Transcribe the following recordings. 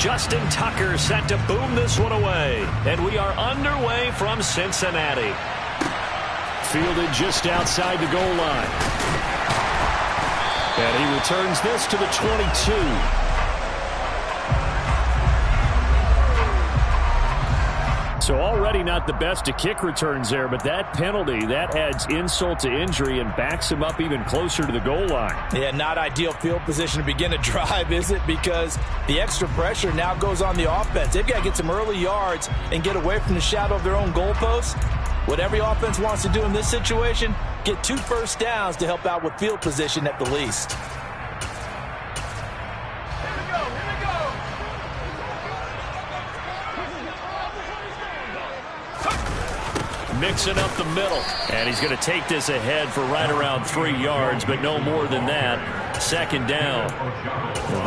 Justin Tucker set to boom this one away. And we are underway from Cincinnati. Fielded just outside the goal line. And he returns this to the 22. So already not the best of kick returns there, but that penalty, that adds insult to injury and backs him up even closer to the goal line. Yeah, not ideal field position to begin a drive, is it? Because the extra pressure now goes on the offense. They've got to get some early yards and get away from the shadow of their own goalposts. What every offense wants to do in this situation, get 2 first downs to help out with field position at the least. Mixing up the middle. And he's going to take this ahead for right around 3 yards, but no more than that. Second down.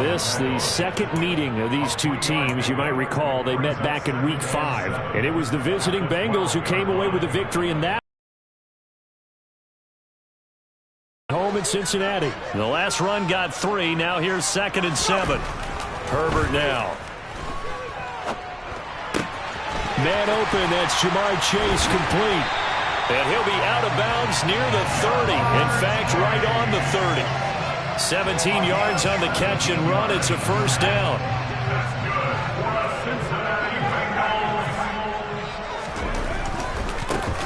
This, the second meeting of these two teams. You might recall they met back in Week 5. And it was the visiting Bengals who came away with a victory in that. Home in Cincinnati. The last run got 3. Now here's 2nd and 7. Herbert now. Man open, that's Ja'Marr Chase complete. And he'll be out of bounds near the 30. In fact, right on the 30. 17 yards on the catch and run. It's a first down.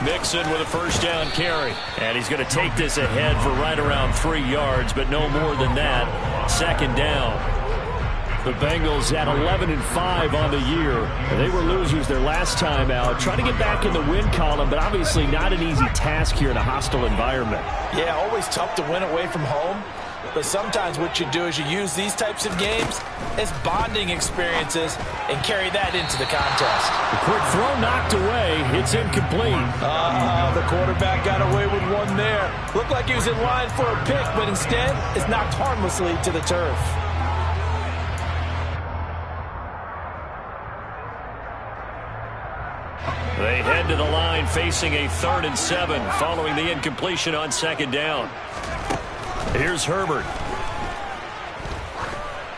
Mixon with a first down carry. And he's going to take this ahead for right around 3 yards, but no more than that. Second down. The Bengals at 11-5 on the year. They were losers their last time out. Trying to get back in the win column, but obviously not an easy task here in a hostile environment. Yeah, always tough to win away from home. But sometimes what you do is you use these types of games as bonding experiences and carry that into the contest. The quick throw knocked away. It's incomplete. The quarterback got away with one there. Looked like he was in line for a pick, but instead it's knocked harmlessly to the turf. They head to the line facing a 3rd and 7 following the incompletion on second down. Here's Herbert.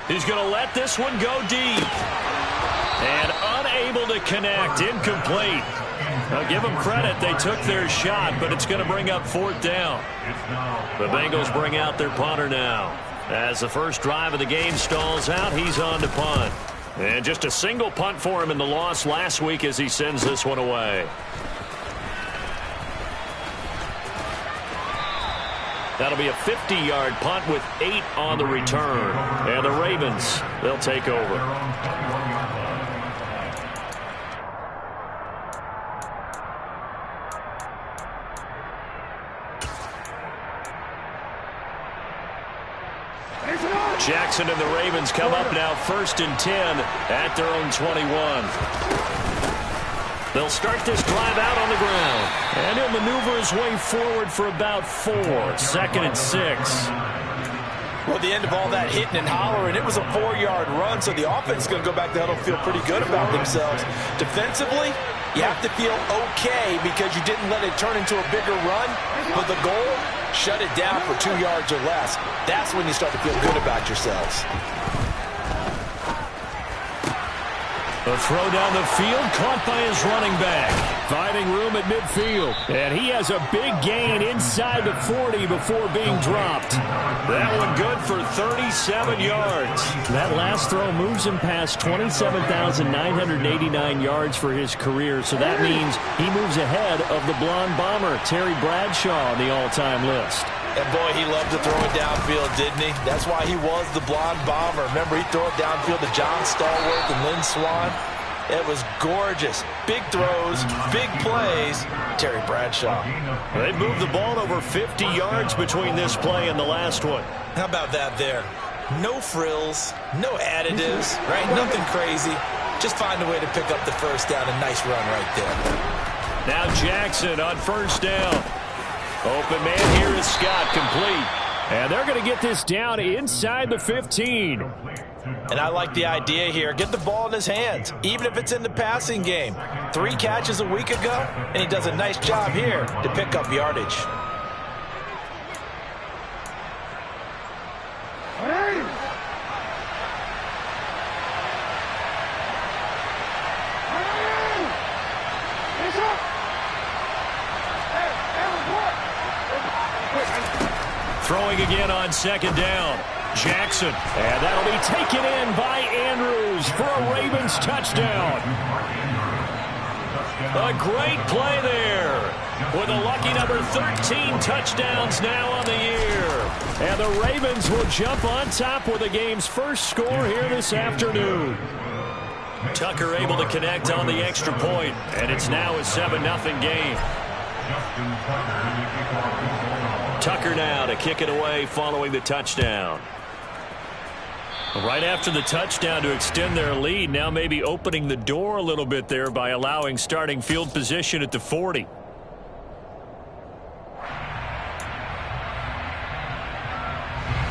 He's going to let this one go deep. And unable to connect. Incomplete. Now give them credit. They took their shot, but it's going to bring up 4th down. The Bengals bring out their punter now. As the first drive of the game stalls out, he's on to punt. And just a single punt for him in the loss last week as he sends this one away. That'll be a 50-yard punt with 8 on the return. And the Ravens, they'll take over. Jackson and the Ravens come up now 1st and 10 at their own 21. They'll start this drive out on the ground. And he'll maneuver his way forward for about 4. 2nd and 6. Well, the end of all that hitting and hollering, it was a 4-yard run, so the offense is going to go back to huddle and feel pretty good about themselves. Defensively, you have to feel okay because you didn't let it turn into a bigger run, but the goal, shut it down for 2 yards or less. That's when you start to feel good about yourselves. A throw down the field, caught by his running back. Finding room at midfield. And he has a big gain inside the 40 before being dropped. That one good for 37 yards. That last throw moves him past 27,989 yards for his career. So that means he moves ahead of the blonde bomber, Terry Bradshaw, on the all-time list. And boy, he loved to throw it downfield, didn't he? That's why he was the blonde bomber. Remember, he'd throw it downfield to John Stallworth and Lynn Swann. It was gorgeous. Big throws, big plays. Terry Bradshaw. They moved the ball over 50 yards between this play and the last one. How about that there? No frills, no additives, right? Nothing crazy. Just find a way to pick up the first down. A nice run right there. Now Jackson on first down. Open man here is Scott, complete. And they're going to get this down inside the 15. And I like the idea here. Get the ball in his hands, even if it's in the passing game. 3 catches a week ago, and he does a nice job here to pick up yardage. Throwing again on second down. Jackson. And that'll be taken in by Andrews for a Ravens touchdown. A great play there. With a lucky number 13 touchdowns now on the year. And the Ravens will jump on top with the game's first score here this afternoon. Tucker able to connect on the extra point, and it's now a 7-0 game. Tucker now to kick it away following the touchdown. Right after the touchdown to extend their lead, now maybe opening the door a little bit there by allowing starting field position at the 40.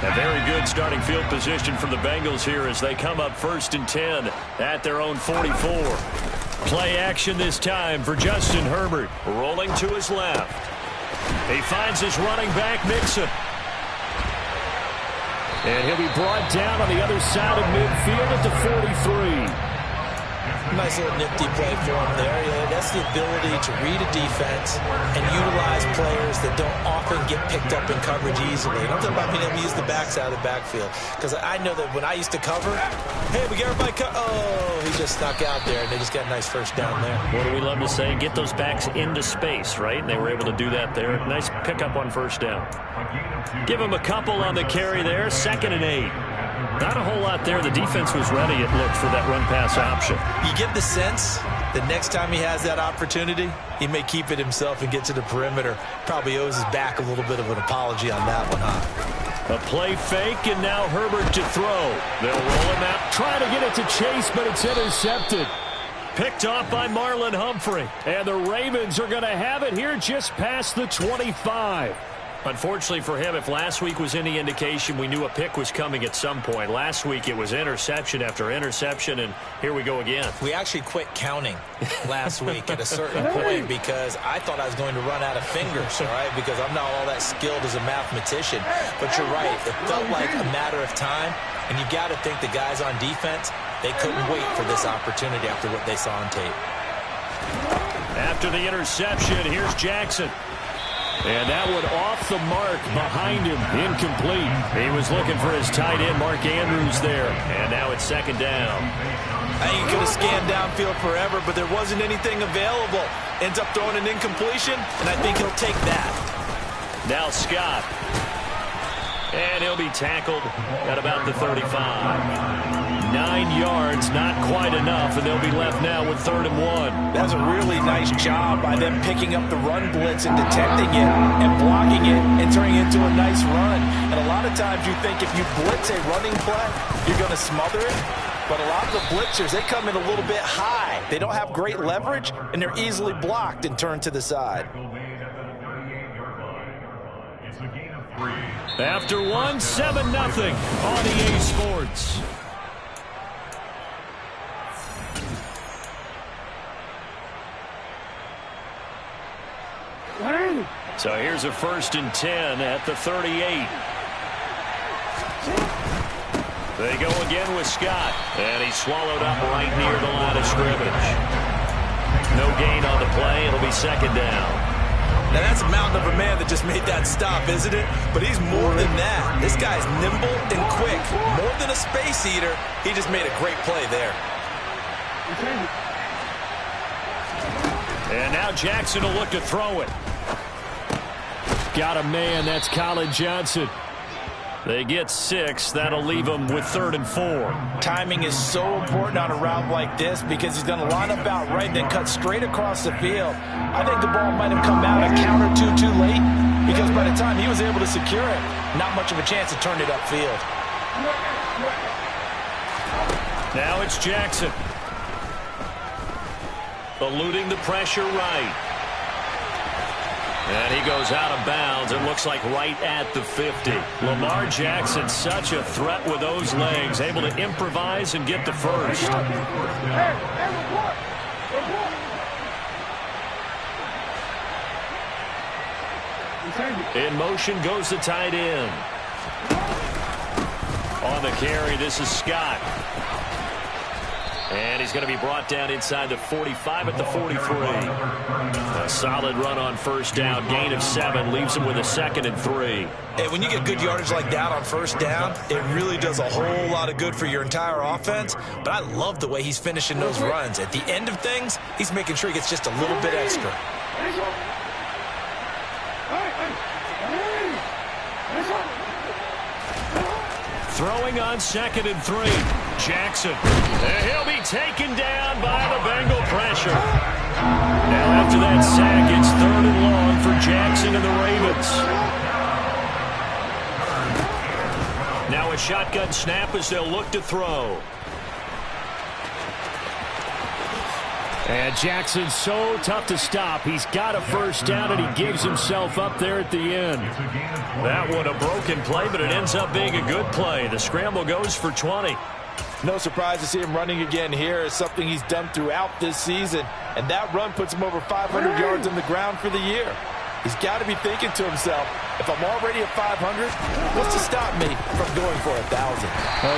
A very good starting field position for the Bengals here as they come up 1st and 10 at their own 44. Play action this time for Justin Herbert. Rolling to his left. He finds his running back, Mixon. And he'll be brought down on the other side of midfield at the 43. Nice little nifty play for him there. Yeah, that's the ability to read a defense and utilize players that don't often get picked up in coverage easily. And I'm talking about being able to use the backside of the backfield. Because I know that when I used to cover, hey, we get everybody oh, he just snuck out there, and they just got a nice first down there. What do we love to say? Get those backs into space, right? And they were able to do that there. Nice pickup on first down. Give him a couple on the carry there. 2nd and 8. Not a whole lot there. The defense was ready, it looked, for that run-pass option. You get the sense that next time he has that opportunity, he may keep it himself and get to the perimeter. Probably owes his back a little bit of an apology on that one, huh? A play fake, and now Herbert to throw. They'll roll him out. Try to get it to Chase, but it's intercepted. Picked off by Marlon Humphrey. And the Ravens are going to have it here just past the 25. Unfortunately for him, if last week was any indication, we knew a pick was coming at some point. Last week it was interception after interception, and here we go again. We actually quit counting last week at a certain point because I thought I was going to run out of fingers, all right, because I'm not all that skilled as a mathematician. But you're right. It felt like a matter of time, and you've got to think the guys on defense, they couldn't wait for this opportunity after what they saw on tape. After the interception, here's Jackson. And that one off the mark behind him, incomplete. He was looking for his tight end, Mark Andrews, there. And now it's 2nd down. I think he could have scanned downfield forever, but there wasn't anything available. Ends up throwing an incompletion, and I think he'll take that. Now Scott. And he'll be tackled at about the 35. 9 yards, not quite enough, and they'll be left now with 3rd and 1. That's a really nice job by them picking up the run blitz and detecting it and blocking it and turning it into a nice run. And a lot of times you think if you blitz a running play, you're going to smother it. But a lot of the blitzers, they come in a little bit high. They don't have great leverage, and they're easily blocked and turned to the side. After 1, 7-0 on EA Sports. So here's a 1st and 10 at the 38. They go again with Scott, and he's swallowed up right near the line of scrimmage. No gain on the play. It'll be 2nd down. Now that's a mountain of a man that just made that stop, isn't it? But he's more than that. This guy's nimble and quick. More than a space eater. He just made a great play there. And now Jackson will look to throw it. Got a man. That's Colin Johnson. They get 6. That'll leave them with 3rd and 4. Timing is so important on a route like this because he's going to line up out right and then cut straight across the field. I think the ball might have come out a count or two too late because by the time he was able to secure it, not much of a chance to turn it upfield. Now it's Jackson. Eluding the pressure right. And he goes out of bounds. It looks like right at the 50. Lamar Jackson, such a threat with those legs, able to improvise and get the first. In motion goes the tight end. On the carry, this is Scott. And he's going to be brought down inside the 45 at the 43. A solid run on first down. Gain of 7 leaves him with a 2nd and 3. Hey, when you get good yardage like that on first down, it really does a whole lot of good for your entire offense. But I love the way he's finishing those runs. At the end of things, he's making sure he gets just a little bit extra. Throwing on 2nd and 3. Jackson. And he'll be taken down by the Bengal pressure. Now after that sack, it's 3rd and long for Jackson and the Ravens. Now a shotgun snap as they'll look to throw. And Jackson's so tough to stop. He's got a first down, and he gives himself up there at the end. That one a broken play, but it ends up being a good play. The scramble goes for 20. No surprise to see him running again here. It's something he's done throughout this season. And that run puts him over 500 yards on the ground for the year. He's got to be thinking to himself, if I'm already at 500, what's to stop me from going for 1,000?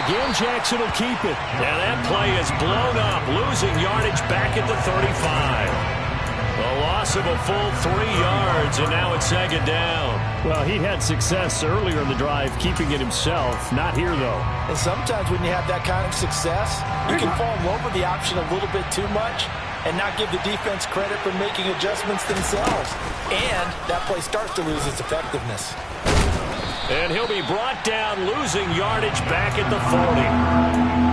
Again, Jackson will keep it. Now that play is blown up, losing yardage back at the 35. A loss of a full 3 yards, and now it's 2nd down. Well, he had success earlier in the drive keeping it himself. Not here, though. And sometimes when you have that kind of success, you can fall in love with the option a little bit too much and not give the defense credit for making adjustments themselves. And that play starts to lose its effectiveness. And he'll be brought down, losing yardage back at the 40.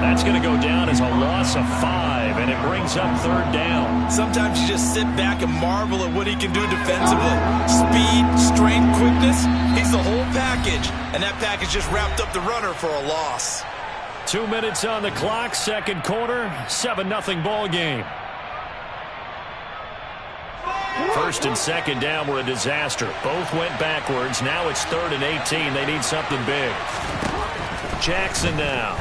That's going to go down as a loss of 5, and it brings up 3rd down. Sometimes you just sit back and marvel at what he can do defensively. Speed, strength, quickness, he's the whole package. And that package just wrapped up the runner for a loss. 2 minutes on the clock, 2nd quarter, 7-0 ball game. 1st and 2nd down were a disaster. Both went backwards. Now it's 3rd and 18. They need something big. Jackson now.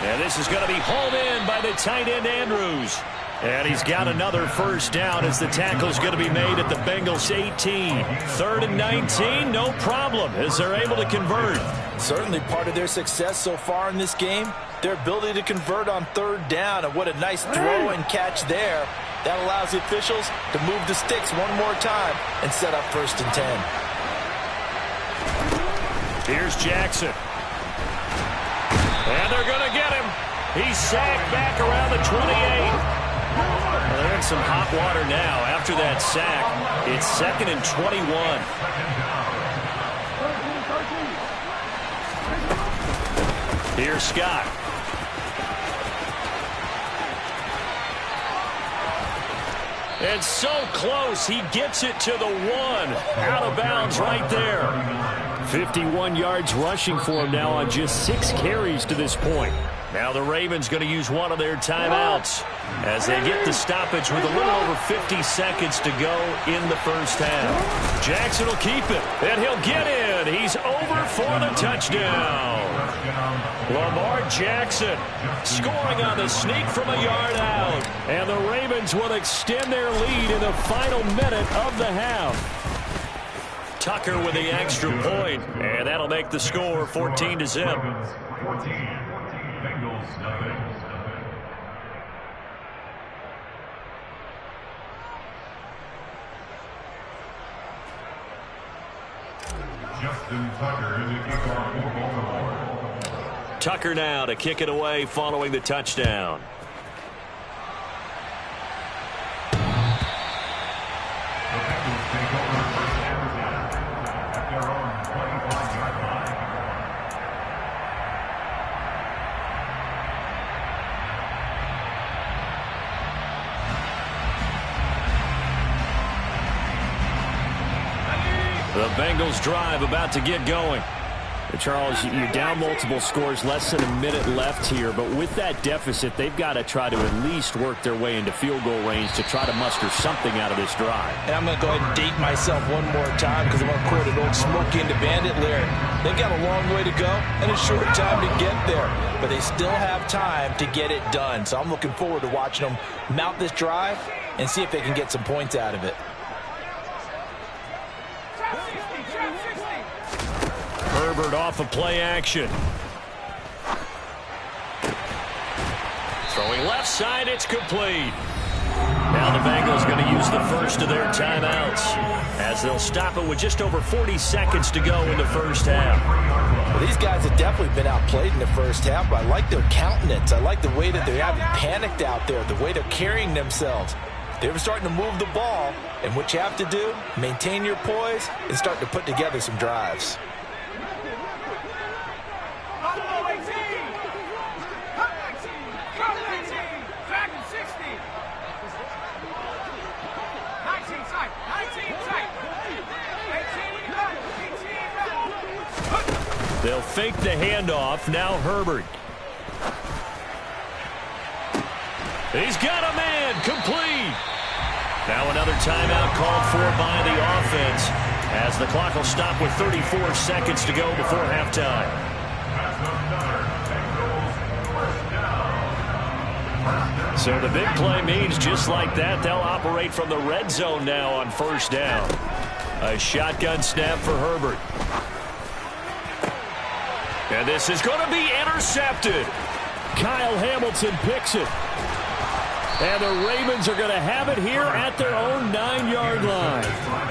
And this is going to be hauled in by the tight end Andrews. And he's got another first down as the tackle's going to be made at the Bengals 18. 3rd and 19, no problem as they're able to convert. Certainly part of their success so far in this game, their ability to convert on 3rd down. And what a nice throw and catch there. That allows the officials to move the sticks one more time and set up 1st and 10. Here's Jackson. And they're going to get him. He's sacked back around the 28. Well, they're in some hot water now after that sack. It's 2nd and 21. Here's Scott. And so close, he gets it to the 1. Out of bounds right there. 51 yards rushing for him now on just 6 carries to this point. Now the Ravens going to use one of their timeouts as they get the stoppage with a little over 50 seconds to go in the first half. Jackson will keep it, and he'll get in. He's over for the touchdown. Lamar Jackson scoring on the sneak from a yard out. And the Ravens will extend their lead in the final minute of the half. Tucker with the extra point, and that'll make the score 14-0. Justin Tucker is a kicker for Baltimore. Tucker now to kick it away following the touchdown. The Bengals take over first and 10 at their own 25-yard line. The Bengals drive about to get going. Charles, you're down multiple scores, less than a minute left here, but with that deficit, they've got to try to at least work their way into field goal range to try to muster something out of this drive. And I'm going to go ahead and date myself one more time because I'm going to quote an old Smokey and the Bandit lyric. They've got a long way to go and a short time to get there, but they still have time to get it done. So I'm looking forward to watching them mount this drive and see if they can get some points out of it. Herbert off of play action. Throwing left side, it's complete. Now the Bengals going to use the first of their timeouts as they'll stop it with just over 40 seconds to go in the first half. Well, these guys have definitely been outplayed in the first half, but I like their countenance. I like the way that they haven't panicked out there, the way they're carrying themselves. They're starting to move the ball, and what you have to do, maintain your poise and start to put together some drives. They'll fake the handoff. Now Herbert. He's got a man. Complete. Now another timeout called for by the offense as the clock will stop with 34 seconds to go before halftime. So the big play means just like that, they'll operate from the red zone now on first down. A shotgun snap for Herbert. And this is going to be intercepted. Kyle Hamilton picks it. And the Ravens are going to have it here at their own 9-yard line.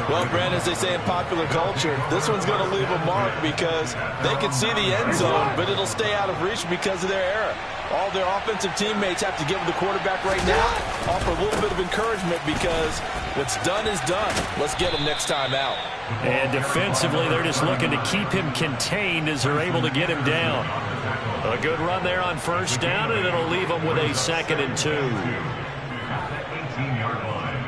Well, Brandon, as they say in popular culture, this one's going to leave a mark because they can see the end zone, but it'll stay out of reach because of their error. All their offensive teammates have to give the quarterback right now, offer a little bit of encouragement because what's done is done. Let's get him next time out. And defensively, they're just looking to keep him contained as they're able to get him down. A good run there on first down, and it'll leave them with a 2nd and 2. 18-yard line.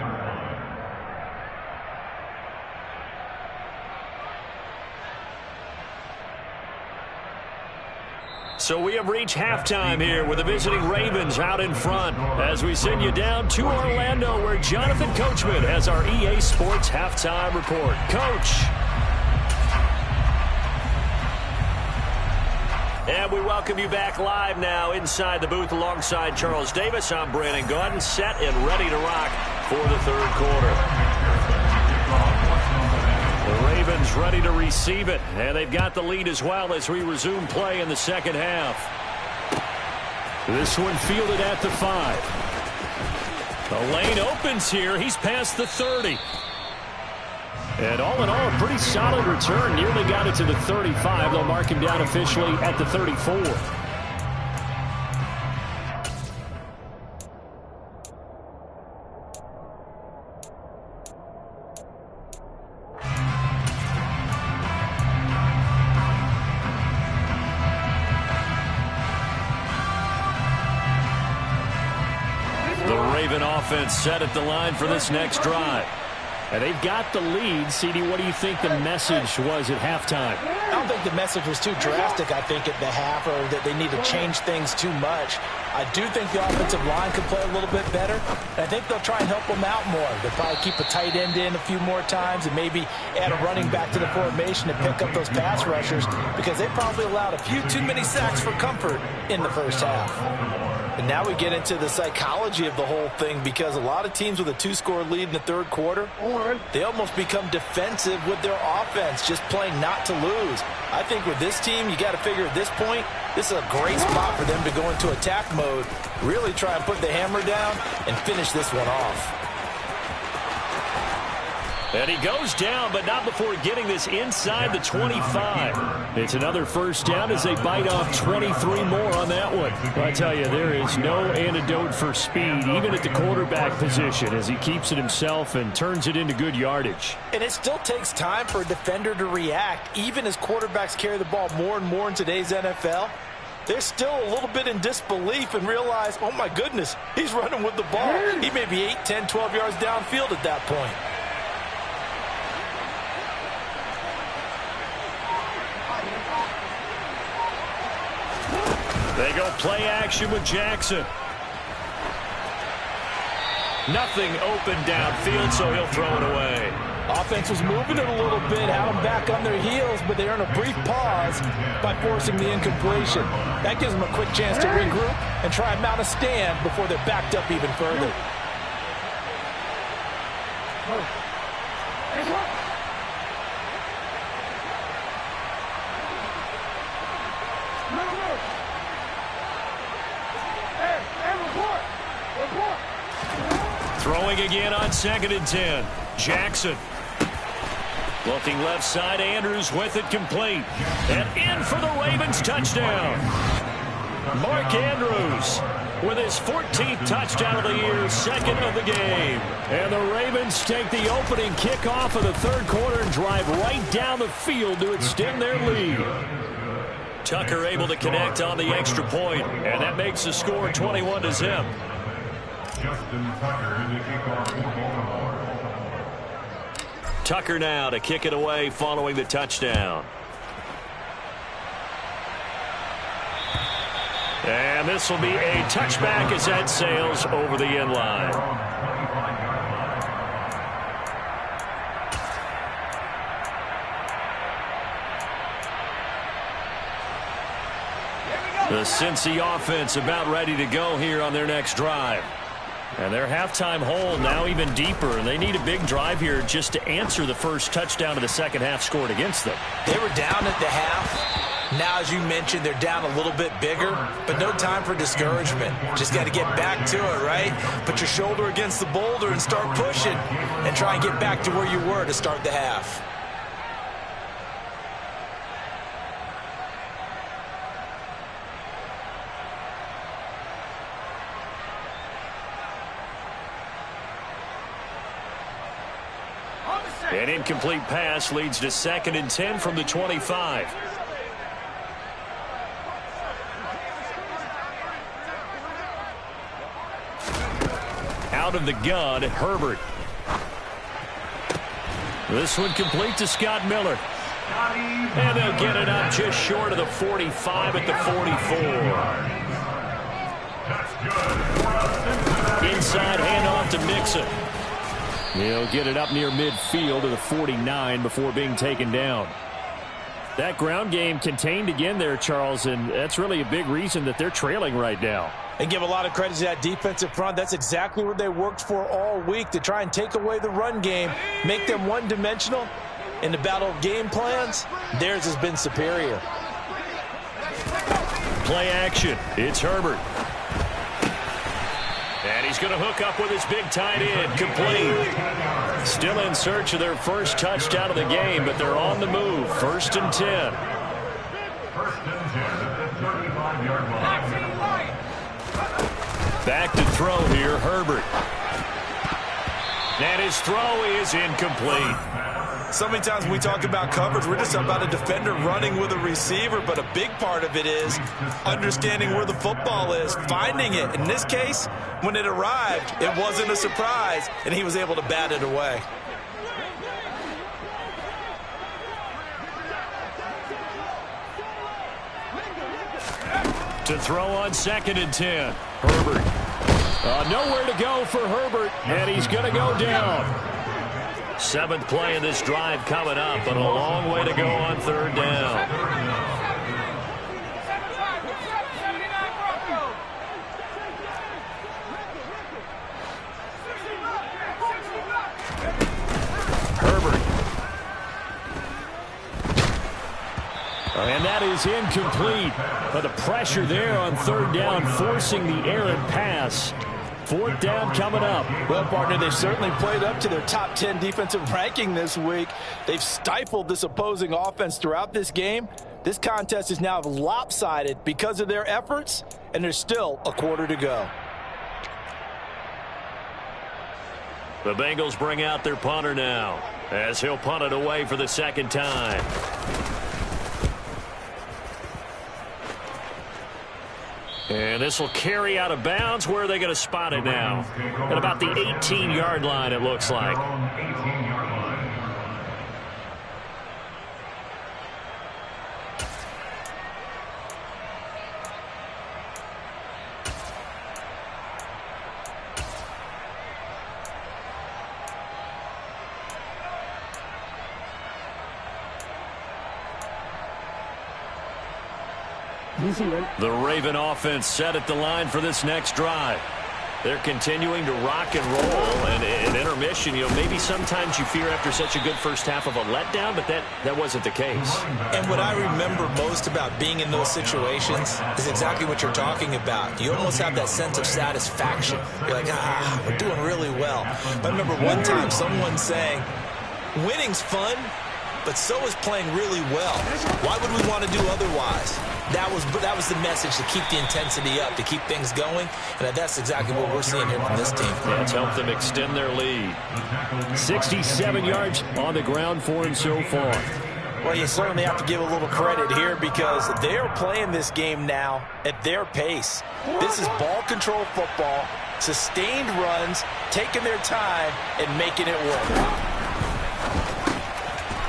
So we have reached halftime here with the visiting Ravens out in front as we send you down to Orlando where Jonathan Coachman has our EA Sports halftime report. Coach. And we welcome you back live now inside the booth alongside Charles Davis. I'm Brandon Gaudin, set and ready to rock for the third quarter. The Ravens ready to receive it, and they've got the lead as well as we resume play in the second half. This one fielded at the 5. The lane opens here. He's past the 30. And all in all, a pretty solid return. Nearly got it to the 35. They'll mark him down officially at the 34. Offense set at the line for this next drive. And they've got the lead. CD, what do you think the message was at halftime? I don't think the message was too drastic, I think, at the half, or that they need to change things too much. I do think the offensive line could play a little bit better. And I think they'll try and help them out more. They'll probably keep a tight end in a few more times and maybe add a running back to the formation to pick up those pass rushers because they probably allowed a few too many sacks for comfort in the first half. And now we get into the psychology of the whole thing because a lot of teams with a 2-score lead in the third quarter, they almost become defensive with their offense, just playing not to lose. I think with this team, you got to figure at this point, this is a great spot for them to go into attack mode, really try and put the hammer down and finish this one off. And he goes down, but not before getting this inside the 25. It's another first down as they bite off 23 more on that one. I tell you, there is no antidote for speed, even at the quarterback position, as he keeps it himself and turns it into good yardage. And it still takes time for a defender to react, even as quarterbacks carry the ball more and more in today's NFL. They're still a little bit in disbelief and realize, oh my goodness, he's running with the ball. He may be 8, 10, 12 yards downfield at that point. They go play action with Jackson. Nothing open downfield, so he'll throw it away. Offense was moving it a little bit, had them back on their heels, but they earn a brief pause by forcing the incompletion. That gives them a quick chance to regroup and try and mount a stand before they're backed up even further. Throwing again on 2nd and 10. Jackson. Looking left side, Andrews with it complete. And in for the Ravens touchdown. Mark Andrews with his 14th touchdown of the year, second of the game. And the Ravens take the opening kickoff of the third quarter and drive right down the field to extend their lead. Tucker able to connect on the extra point, and that makes the score 21-0. Justin Tucker in the kickoff for Baltimore. Tucker now to kick it away following the touchdown. And this will be a touchback as that sails over the end line. The Cincy offense about ready to go here on their next drive. And their halftime hole now even deeper, and they need a big drive here just to answer the first touchdown of the second half scored against them. They were down at the half. Now, as you mentioned, they're down a little bit bigger, but no time for discouragement. Just got to get back to it, right? Put your shoulder against the boulder and start pushing and try and get back to where you were to start the half. An incomplete pass leads to 2nd and 10 from the 25. Out of the gun, Herbert. This one complete to Scott Miller. And they'll get it up just short of the 45 at the 44. Inside handoff to Mixon. He'll get it up near midfield to the 49 before being taken down. That ground game contained again there, Charles, and that's really a big reason that they're trailing right now. And give a lot of credit to that defensive front. That's exactly what they worked for all week, to try and take away the run game, make them one-dimensional. In the battle of game plans, theirs has been superior. Play action. It's Herbert. And he's going to hook up with his big tight end. Complete. Still in search of their first touchdown of the game, but they're on the move. 1st and 10. 1st and 10 at the 35-yard line. Back to throw here, Herbert. And his throw is incomplete. So many times when we talk about coverage, we're just about a defender running with a receiver, but a big part of it is understanding where the football is, finding it. In this case, when it arrived, it wasn't a surprise, and he was able to bat it away. To throw on 2nd and 10. Herbert. Nowhere to go for Herbert, and he's going to go down. 7th play of this drive coming up, but a long way to go on 3rd down. Herbert. And that is incomplete. But the pressure there on 3rd down, forcing the errant pass. 4th down coming up. Well, partner, they've certainly played up to their top 10 defensive ranking this week. They've stifled this opposing offense throughout this game. This contest is now lopsided because of their efforts, and there's still a quarter to go. The Bengals bring out their punter now, as he'll punt it away for the 2nd time. And this will carry out of bounds. Where are they going to spot it now? At about the 18-yard line, it looks like. 18-yard line. The Raven offense set at the line for this next drive. They're continuing to rock and roll, and at intermission, maybe sometimes you fear after such a good first half of a letdown, but that wasn't the case. And what I remember most about being in those situations is exactly what you're talking about. You almost have that sense of satisfaction. You're like, we're doing really well. I remember one time someone saying, winning's fun, but so is playing really well. Why would we want to do otherwise? That was the message, to keep the intensity up, to keep things going, and that's exactly what we're seeing here from this team. Yeah, it's helped them extend their lead. 67 yards on the ground for him so far. Well, you certainly have to give a little credit here because they're playing this game now at their pace. This is ball control football, sustained runs, taking their time, and making it work.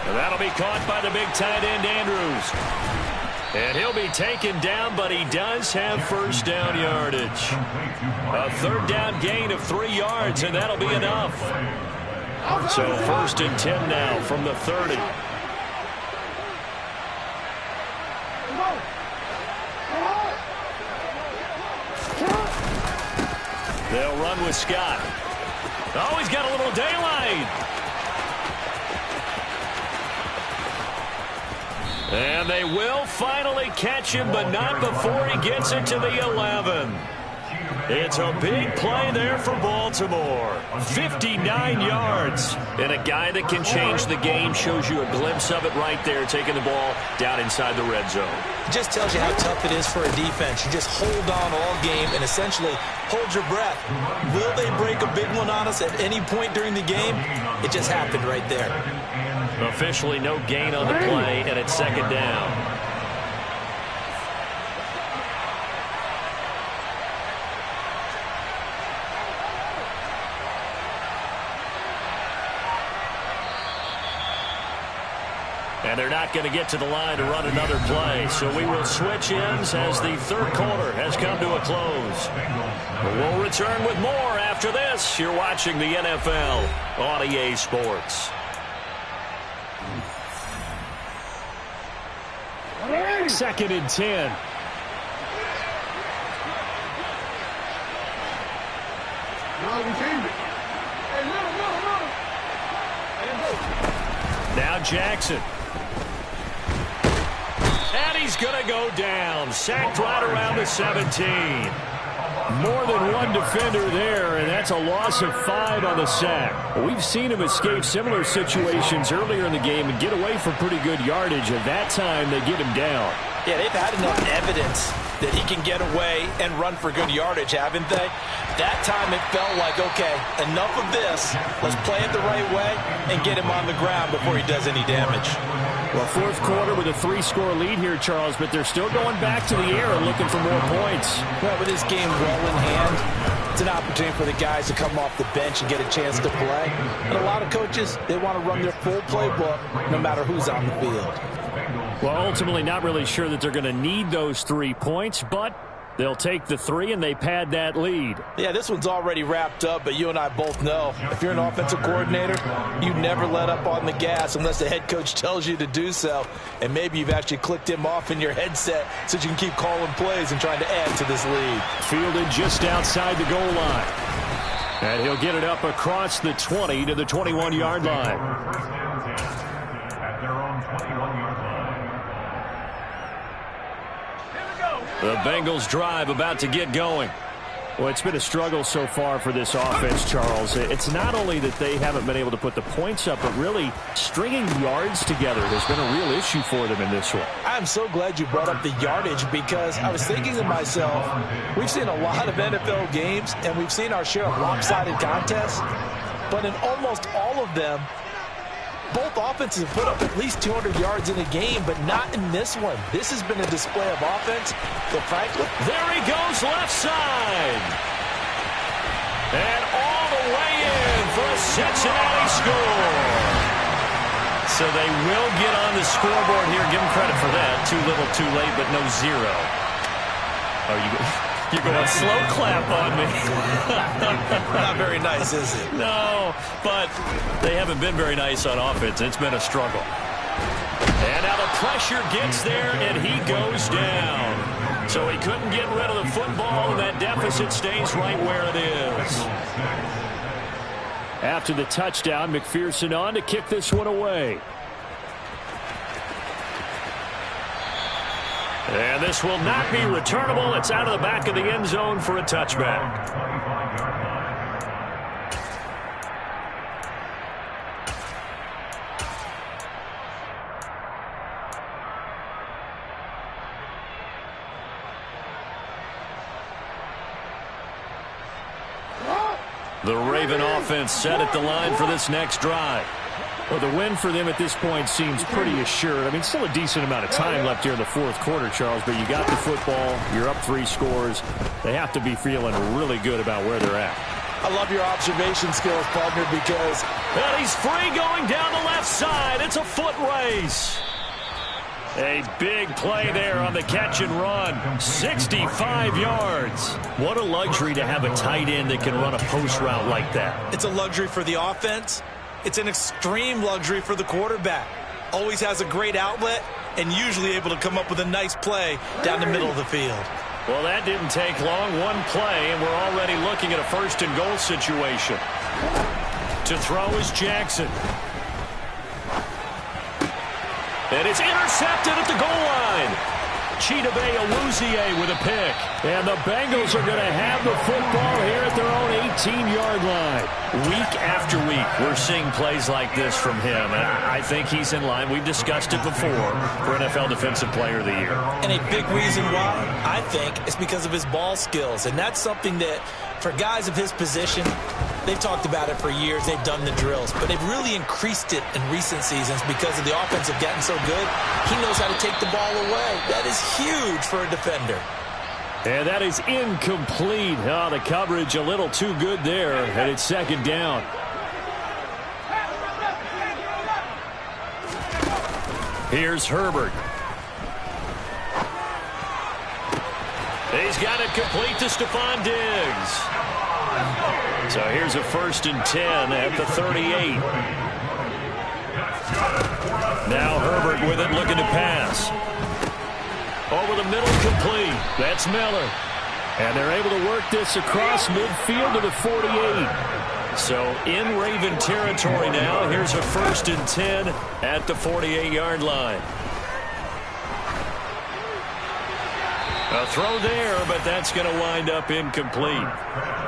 And that'll be caught by the big tight end, Andrews. And he'll be taken down, but he does have first down yardage. A third down gain of 3 yards, and that'll be enough. So 1st and 10 now from the 30. They'll run with Scott. Oh, he's got a little daylight. And they will finally catch him, but not before he gets it to the 11. It's a big play there for Baltimore. 59 yards. And a guy that can change the game, shows you a glimpse of it right there, taking the ball down inside the red zone. It just tells you how tough it is for a defense. You just hold on all game and essentially hold your breath. Will they break a big one on us at any point during the game? It just happened right there. Officially no gain on the play, and it's 2nd down. And they're not going to get to the line to run another play. So we will switch ends as the 3rd quarter has come to a close. We'll return with more after this. You're watching the NFL on EA Sports. 2nd and 10. Now Jackson. And he's going to go down. Sacked right around the 17. More than one defender there, and that's a loss of 5 on the sack. We've seen him escape similar situations earlier in the game and get away for pretty good yardage. At that time, they get him down. Yeah, they've had enough evidence that he can get away and run for good yardage, haven't they? That time it felt like, okay, enough of this. Let's play it the right way and get him on the ground before he does any damage. Well, 4th quarter with a 3-score lead here, Charles, but they're still going back to the air and looking for more points. Well, with this game well in hand, it's an opportunity for the guys to come off the bench and get a chance to play. And a lot of coaches, they want to run their full playbook no matter who's on the field. Well, ultimately not really sure that they're going to need those 3 points, but they'll take the 3 and they pad that lead. Yeah, this one's already wrapped up, but you and I both know if you're an offensive coordinator, you never let up on the gas unless the head coach tells you to do so. And maybe you've actually clicked him off in your headset so you can keep calling plays and trying to add to this lead. Fielded just outside the goal line. And he'll get it up across the 20 to the 21-yard line. At their own 21-yard line. The Bengals drive about to get going. Well, it's been a struggle so far for this offense, Charles. It's not only that they haven't been able to put the points up, but really stringing yards together has been a real issue for them in this one. I'm so glad you brought up the yardage because I was thinking to myself, we've seen a lot of NFL games and we've seen our share of lopsided contests, but in almost all of them, both offenses have put up at least 200 yards in a game, but not in this one. This has been a display of offense that, frankly... There he goes, left side. And all the way in for a Cincinnati score. So they will get on the scoreboard here. Give them credit for that. Too little, too late, but no zero. Oh, you're going to slow clap on me. Not very nice, is it? No, but they haven't been very nice on offense. It's been a struggle. And now the pressure gets there, and he goes down. So he couldn't get rid of the football, and that deficit stays right where it is. After the touchdown, McPherson on to kick this one away. And this will not be returnable. It's out of the back of the end zone for a touchback. The Raven offense set at the line for this next drive. Well, the win for them at this point seems pretty assured. I mean, still a decent amount of time left here in the fourth quarter, Charles, but you got the football, you're up 3 scores. They have to be feeling really good about where they're at. I love your observation skills, partner, because... And he's free going down the left side. It's a foot race. A big play there on the catch and run. 65 yards. What a luxury to have a tight end that can run a post route like that. It's a luxury for the offense. It's an extreme luxury for the quarterback. Always has a great outlet and usually able to come up with a nice play down the middle of the field. Well, that didn't take long. One play, and we're already looking at a first and goal situation. To throw is Jackson. And it's intercepted at the goal line. Chidobe Awuzie with a pick. And the Bengals are going to have the football here at their own 18-yard line. Week after week, we're seeing plays like this from him. And I think he's in line. We've discussed it before for NFL Defensive Player of the Year. And a big reason why, I think, is because of his ball skills. And that's something that, for guys of his position, they've talked about it for years. They've done the drills. But they've really increased it in recent seasons because of the offense have gotten so good. He knows how to take the ball away. That is huge for a defender. And that is incomplete. Oh, the coverage a little too good there, and it's second down. Here's Herbert. He's got it complete to Stephon Diggs. So here's a 1st and 10 at the 38. Now Herbert with it, looking to pass. Over the middle, complete. That's Miller. And they're able to work this across midfield to the 48. So in Raven territory now. Here's a 1st and 10 at the 48-yard line. A throw there, but that's going to wind up incomplete.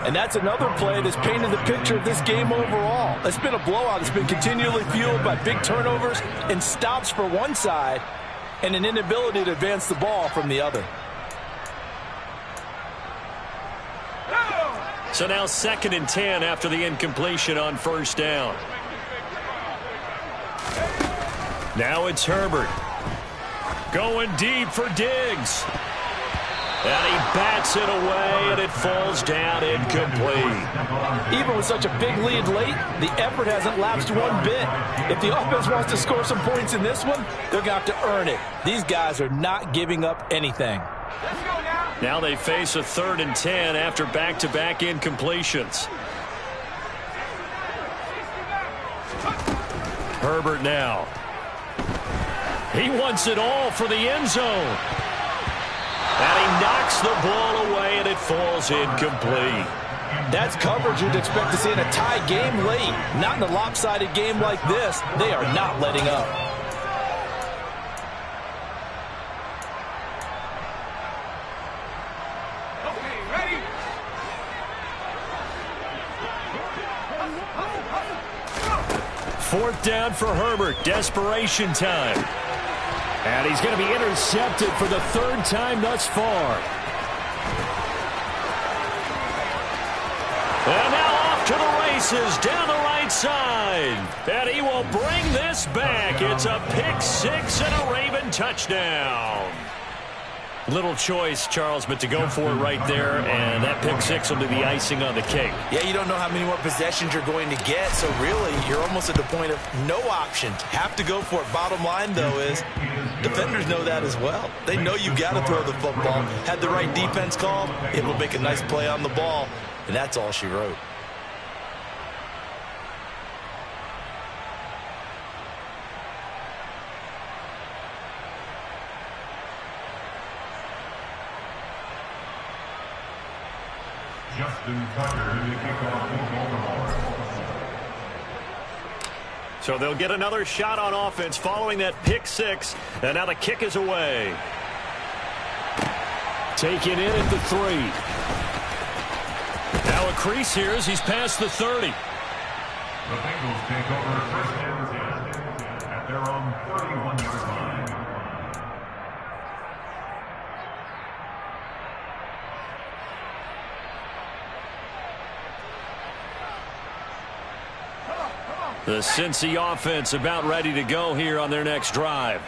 And that's another play that's painted the picture of this game overall. It's been a blowout. It's been continually fueled by big turnovers and stops for one side and an inability to advance the ball from the other. So now 2nd and 10 after the incompletion on 1st down. Now it's Herbert. Going deep for Diggs. And he bats it away, and it falls down incomplete. Even with such a big lead late, the effort hasn't lapsed one bit. If the offense wants to score some points in this one, they're going to have to earn it. These guys are not giving up anything. Now they face a 3rd and 10 after back-to-back incompletions. Herbert now. He wants it all for the end zone. And he knocks the ball away, and it falls incomplete. That's coverage you'd expect to see in a tie game late. Not in a lopsided game like this. They are not letting up. Okay, ready? 4th down for Herbert. Desperation time. And he's going to be intercepted for the 3rd time thus far. And now off to the races down the right side. And he will bring this back. It's a pick 6 and a Raven touchdown. Little choice, Charles, but to go for it right there, and that pick 6 will be the icing on the cake. Yeah, you don't know how many more possessions you're going to get, so really you're almost at the point of no option. Have to go for it. Bottom line, though, is defenders know that as well. They know you got to throw the football. Had the right defense call, able to make a nice play on the ball, and that's all she wrote. Justin Tucker to kick off for Baltimore. So they'll get another shot on offense following that pick six. And now the kick is away. Taken in at the 3. Now a crease here as he's past the 30. The Bengals take over first and 10 at their own 31-yard line. The Cincy offense about ready to go here on their next drive.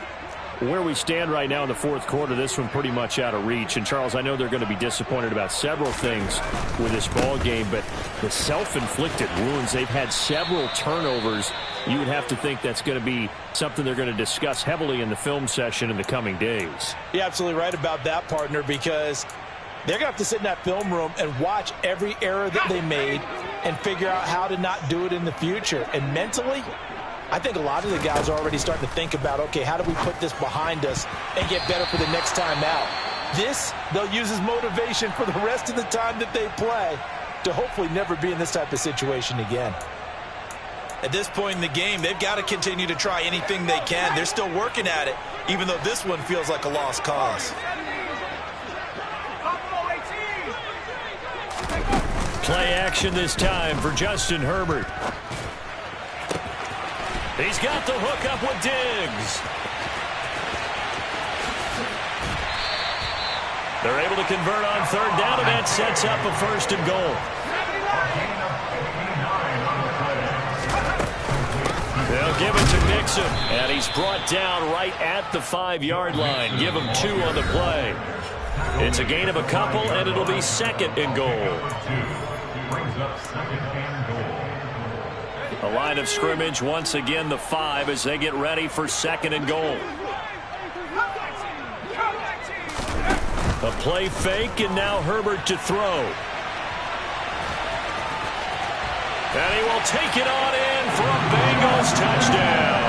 Where we stand right now in the fourth quarter, this one pretty much out of reach. And, Charles, I know they're going to be disappointed about several things with this ball game, but the self-inflicted wounds, they've had several turnovers. You would have to think that's going to be something they're going to discuss heavily in the film session in the coming days. You're absolutely right about that, partner, because they're going to have to sit in that film room and watch every error that they made and figure out how to not do it in the future. And mentally, I think a lot of the guys are already starting to think about, okay, how do we put this behind us and get better for the next time out? This, they'll use as motivation for the rest of the time that they play to hopefully never be in this type of situation again. At this point in the game, they've got to continue to try anything they can. They're still working at it, even though this one feels like a lost cause. Play action this time for Justin Herbert. He's got the hook up with Diggs. They're able to convert on third down, and that sets up a first and goal. They'll give it to Mixon, and he's brought down right at the 5-yard line. Give him 2 on the play. It's a gain of a couple, and it'll be second and goal. A line of scrimmage, once again the 5 as they get ready for second and goal. A play fake, and now Herbert to throw. And he will take it on in for a Bengals touchdown.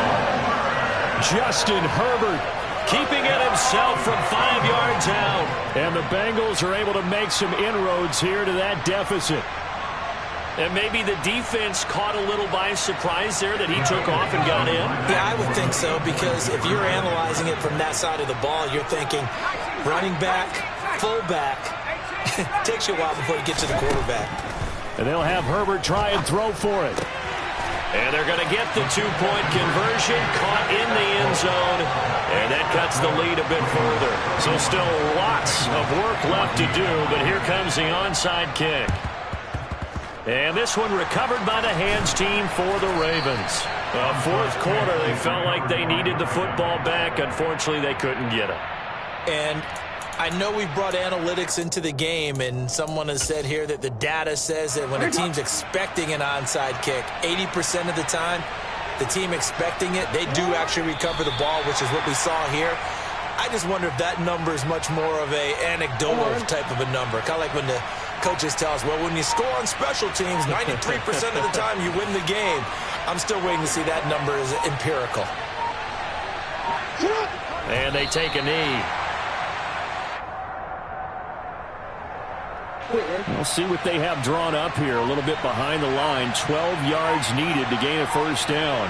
Justin Herbert keeping it himself from 5 yards out. And the Bengals are able to make some inroads here to that deficit. And maybe the defense caught a little by surprise there that he took off and got in. Yeah, I would think so, because if you're analyzing it from that side of the ball, you're thinking running back, fullback. Takes you a while before you get to the quarterback. And they'll have Herbert try and throw for it. And they're going to get the 2-point conversion, caught in the end zone, and that cuts the lead a bit further. So still lots of work left to do, but here comes the onside kick. And this one recovered by the hands team for the Ravens. Fourth quarter, they felt like they needed the football back. Unfortunately, they couldn't get it. And I know we've brought analytics into the game, and someone has said here that the data says that when a team's expecting an onside kick, 80% of the time, the team expecting it, they do actually recover the ball, which is what we saw here. I just wonder if that number is much more of a anecdotal type of a number. Kind of like when the coaches tell us, well, when you score on special teams, 93% of the time you win the game. I'm still waiting to see that number is empirical. And they take a knee. We'll see what they have drawn up here. A little bit behind the line. 12 yards needed to gain a first down.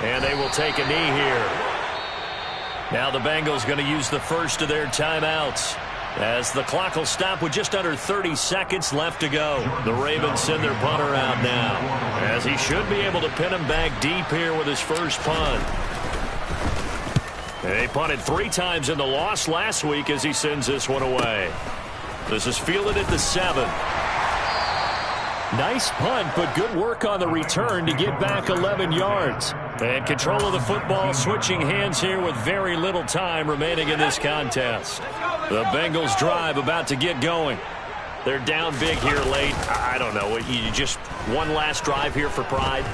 And they will take a knee here. Now the Bengals going to use the first of their timeouts, as the clock will stop with just under 30 seconds left to go. The Ravens send their punter out now, as he should be able to pin him back deep here with his first punt. They punted 3 times in the loss last week as he sends this one away. This is fielded at the 7. Nice punt, but good work on the return to get back 11 yards. And control of the football switching hands here with very little time remaining in this contest. The Bengals drive about to get going. They're down big here late. I don't know. You just one last drive here for pride?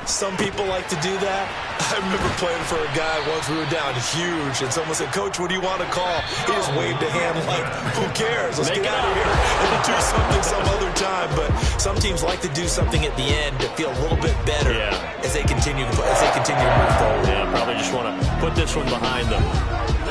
Some people like to do that. I remember playing for a guy once. We were down huge, and someone said, "Coach, what do you want to call?" He just waved a hand like, "Who cares? Let's get out of here and do something some other time." But some teams like to do something at the end to feel a little bit better as they continue to move forward. Yeah, probably just want to put this one behind them.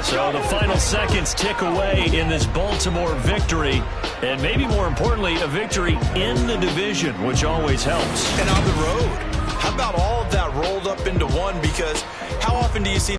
So the final seconds tick away in this Baltimore victory, and maybe more importantly, a victory in the division, which always helps. And on the road, how about all of that rolled up into one? Because how often do you see